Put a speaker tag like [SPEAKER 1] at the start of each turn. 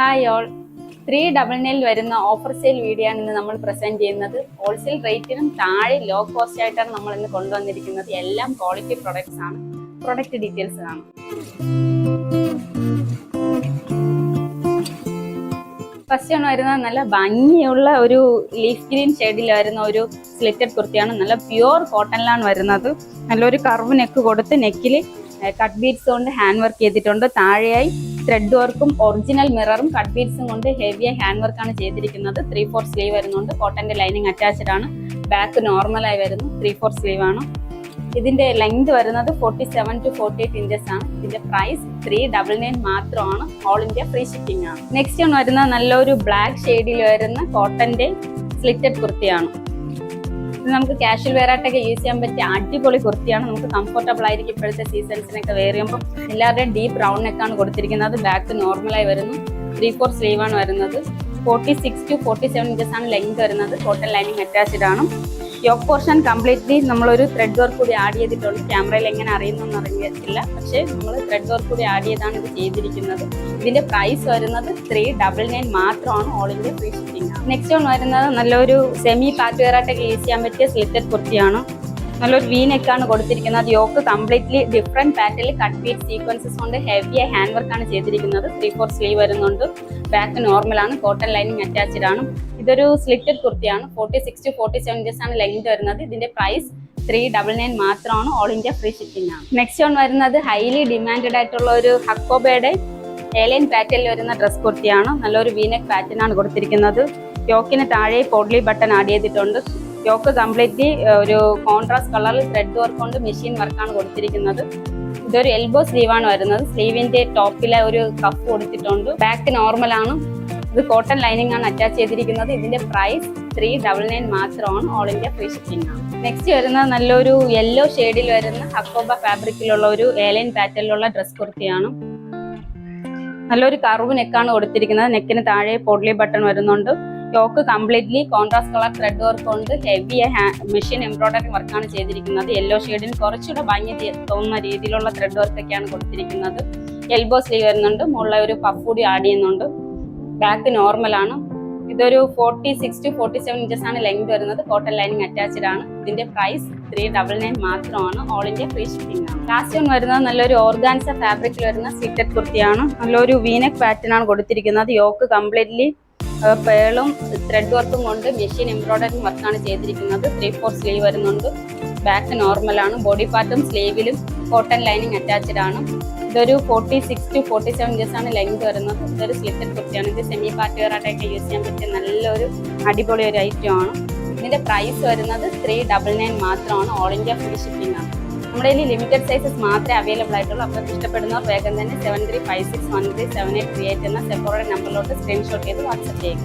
[SPEAKER 1] Hi all 399 വരുന്ന offer sale video ആണ് ഇന്ന് നമ്മൾ പ്രസന്റ് ചെയ്യുന്നത്. ഹോൾസെയിൽ റേറ്റിനും താഴെ ലോ കോസ്റ്റ് ആയിട്ടാണ് നമ്മൾ ഇന്ന് കൊണ്ടുവന്നിരിക്കുന്നത്. എല്ലാം ക്വാളിറ്റി പ്രൊഡക്ട്സ് ആണ്. പ്രൊഡക്റ്റ് ഡീറ്റെയിൽസ് ആണ്. ഫസ്റ്റ് ആണ് വരുന്നത് നല്ല ഭംഗിയുള്ള ഒരു ലീഫ് ഗ്രീൻ ഷെയ്ഡിൽ വരുന്ന ഒരു സ്ലിറ്റഡ് കുർത്തിയാണ്. നല്ല പ്യുവർ കോട്ടണിലാണ് വരുന്നത്. നല്ലൊരു കർവ് നെക്ക് കൊടുത്ത് നെക്കിൽ കട്ട് ബീഡ്സ് കൊണ്ട് ഹാൻഡ് വർക്ക് ചെയ്തിട്ടുണ്ട്. താഴെയായി ത്രെഡ് വർക്കും ഒറിജിനൽ മിററും കട്ട് ബീഡ്സും കൊണ്ട് ഹെവിയായി ഹാൻഡ് വർക്കാണ് ചെയ്തിരിക്കുന്നത്. 3/4 സ്ലീവ് വരുന്നുണ്ട്. കോട്ടന്റെ ലൈനിങ് അറ്റാച്ച്ഡ് ആണ്. ബാക്ക് നോർമലായി വരുന്നു. 3/4 സ്ലീവ് ആണ്. ഇതിന്റെ ലെങ്ത് വരുന്നത് 47 to 48 ഇഞ്ചസ് ആണ്. ഇതിന്റെ പ്രൈസ് 399 മാത്രമാണ്. ഓൾ ഇന്ത്യ ഫ്രീ ഷിപ്പിംഗ് ആണ്. നെക്സ്റ്റ് ആണ് വരുന്നത് നല്ലൊരു ബ്ലാക്ക് ഷെയ്ഡിൽ വരുന്ന കോട്ടന്റെ സ്ലിറ്റഡ് കുർത്തിയാണ്. ഇത് നമുക്ക് കാഷ്വൽ വെയർ ആയിട്ടൊക്കെ യൂസ് ചെയ്യാൻ പറ്റിയ അടിപൊളി കുർത്തിയാണ്. നമുക്ക് കംഫർട്ടബിൾ ആയിരിക്കും. ഇപ്പോഴത്തെ സീസൺസിനൊക്കെ വെയർ ചെയ്യുമ്പോൾ എല്ലാവരുടെയും ഡീപ്പ് റൗണ്ട് നെക്കാണ് കൊടുത്തിരിക്കുന്നത്. ബാക്ക് നോർമലായി വരുന്നു. 3/4 സ്ലീവ് ആണ് വരുന്നത്. 46 to 47 ഇഞ്ചസ് ആണ് ലെങ്ത് വരുന്നത്. കോട്ടൺ ലൈനിങ് അറ്റാച്ച്ഡ് ആണ്. യോക്ക് പോർഷൻ കംപ്ലീറ്റ്ലി നമ്മളൊരു ത്രെഡ് വർക്ക് കൂടി ആഡ് ചെയ്തിട്ടുണ്ട്. ക്യാമറയിൽ എങ്ങനെ അറിയുന്നതെന്ന് അറിയത്തില്ല, പക്ഷേ നമ്മൾ ത്രെഡ് വർക്ക് കൂടി ആഡ് ചെയ്താണ് ഇത് ചെയ്തിരിക്കുന്നത്. ഇതിന്റെ പ്രൈസ് വരുന്നത് 399 മാത്രമാണ്. ഓൾ ഇന്ത്യ ഫ്രീ ഷിപ്പിംഗ് ആണ്. നെക്സ്റ്റ് വൺ വരുന്നത് നല്ലൊരു സെമി പാർട്ടി വെയർ ആയിട്ടൊക്കെ യൂസ് ചെയ്യാൻ പറ്റിയ സ്ലിറ്റഡ് കുർത്തിയാണ്. നല്ലൊരു വി നെക്കാണ് കൊടുത്തിരിക്കുന്നത്. യോക്ക് കംപ്ലീറ്റ്ലി ഡിഫറെന്റ് പാറ്റേണിൽ കട്ട് ബീറ്റ് സീക്വൻസസ് കൊണ്ട് ഹെവി ഹാൻഡ് വർക്കാണ് ചെയ്തിരിക്കുന്നത്. 3/4 സ്ലീവ് വരുന്നുണ്ട്. ബാക്ക് നോർമലാണ്. കോട്ടൺ ലൈനിങ് അറ്റാച്ച്ഡ് ആണ്. ഇതൊരു സ്ലിറ്റഡ് കുർത്തിയാണ്. 46 to 47 ഇഞ്ചസ് ആണ് ലെങ്ത് വരുന്നത്. ഇതിന്റെ പ്രൈസ് 399 മാത്രമാണ്. ഓൾ ഇന്ത്യ ഫ്രീ ഷിപ്പിംഗ് ആണ്. നെക്സ്റ്റ് വൺ വരുന്നത് ഹൈലി ഡിമാൻഡഡ് ആയിട്ടുള്ള ഒരു ഹക്കോബയുടെ ഏലൈൻ പാറ്റേണിൽ വരുന്ന ഡ്രസ് കുർത്തിയാണ്. നല്ലൊരു വീനെക്ക് പാറ്റേൺ ആണ് കൊടുത്തിരിക്കുന്നത്. യോക്കിന് താഴെ പോഡ്ലി ബട്ടൺ ആഡ് ചെയ്തിട്ടുണ്ട്. യോക്ക് കംപ്ലീറ്റ്ലി ഒരു കോൺട്രാസ്റ്റ് കളറിൽ ത്രെഡ് വർക്ക് കൊണ്ട് മെഷീൻ വർക്കാണ് കൊടുത്തിരിക്കുന്നത്. ഇതൊരു എൽബോ സ്ലീവ് ആണ് വരുന്നത്. സ്ലീവിന്റെ ടോപ്പിലെ ഒരു കഫ് കൊടുത്തിട്ടുണ്ട്. ബാക്ക് നോർമൽ ആണ്. ഇത് കോട്ടൺ ലൈനിങ് ആണ് അറ്റാച്ച് ചെയ്തിരിക്കുന്നത്. ഇതിന്റെ പ്രൈസ് 399 മാത്രമാണ്. ഓൾ ഇന്ത്യ ഫ്രീ ഷിപ്പിംഗ് ആണ്. നെക്സ്റ്റ് വരുന്നത് നല്ലൊരു യെല്ലോ ഷെയ്ഡിൽ വരുന്ന ഹക്കോബ ഫാബ്രിക്കിലുള്ള ഒരു ഏലൈൻ പാറ്റേണിലുള്ള ഡ്രസ് കുർത്തിയാണ്. നല്ലൊരു കർവ് നെക്കാണ് കൊടുത്തിരിക്കുന്നത്. നെക്കിന് താഴെ പോഡ്ലി ബട്ടൺ വരുന്നുണ്ട്. Yoke completely contrast colour thread work കൊണ്ട് ഹെവി മെഷീൻ എംബ്രോയിഡറി വർക്കാണ് ചെയ്തിരിക്കുന്നത്. യെല്ലോ ഷെയ്ഡിന് കുറച്ചുകൂടെ ഭംഗി തോന്നുന്ന രീതിയിലുള്ള ത്രെഡ് വർക്ക് ഒക്കെയാണ് കൊടുത്തിരിക്കുന്നത്. എൽബോ സ്ലീവ് വരുന്നുണ്ട്. മുകളിൽ ഒരു പഫ് കൂടി ആഡ് ചെയ്യുന്നുണ്ട്. ബാക്ക് നോർമലാണ്. ഇതൊരു 46 to 47 ഇഞ്ചസ് ആണ് ലെങ്ത് വരുന്നത്. കോട്ടൺ ലൈനിങ് അറ്റാച്ച്ഡ് ആണ്. ഇതിന്റെ പ്രൈസ് 399 മാത്രമാണ്. ഓൾ ഇന്ത്യ ഫ്രീ ഷിപ്പിംഗ് ആണ്. ലാസ്റ്റ് വൺ വരുന്നത് നല്ലൊരു ഓർഗാൻസ ഫാബ്രിക്കിൽ വരുന്ന സ്ലിറ്റഡ് കുർത്തിയാണ്. നല്ലൊരു വീനെക്ക് പാറ്റേൺ ആണ് കൊടുത്തിരിക്കുന്നത്. യോക്ക് കംപ്ലീറ്റ്ലി പേളും ത്രെഡ് വർക്കും കൊണ്ട് മെഷീൻ എംബ്രോയിഡറി വർക്കാണ് ചെയ്തിരിക്കുന്നത്. 3/4 സ്ലീവ് വരുന്നുണ്ട്. ബാക്ക് നോർമലാണ്. ബോഡി പാർട്ടും സ്ലീവിലും കോട്ടൺ ലൈനിങ് അറ്റാച്ച്ഡ് ആണ്. ഇതൊരു 46 to 47 ഇഞ്ചസ് ആണ് ലെങ്ത് വരുന്നത്. ഇതൊരു സ്ലിറ്റഡ് കുർത്തിയാണ്. ഇത് സെമി പാർട്ടി വെയർ ആയിട്ടൊക്കെ യൂസ് ചെയ്യാൻ പറ്റിയ നല്ലൊരു അടിപൊളി ഒരു ഐറ്റം ആണ്. ഇതിന്റെ പ്രൈസ് വരുന്നത് 399 മാത്രമാണ്. ഓൾ ഇന്ത്യ ഫ്രീ ഷിപ്പിംഗ് ആണ്. നമ്മുടെ കയ്യിൽ ലിമിറ്റഡ് സൈസസ് മാത്രമേ അവൈലബിൾ ആയിട്ടുള്ളൂ. അപ്പോൾ ഇഷ്ടപ്പെടുന്നവർ വേഗം തന്നെ 7356137838 എന്ന സെപ്പറേറ്റ് നമ്പറിലോട്ട് സ്ക്രീൻഷോട്ട് ചെയ്ത് വാട്സ്ആപ്പ് ചെയ്യുക.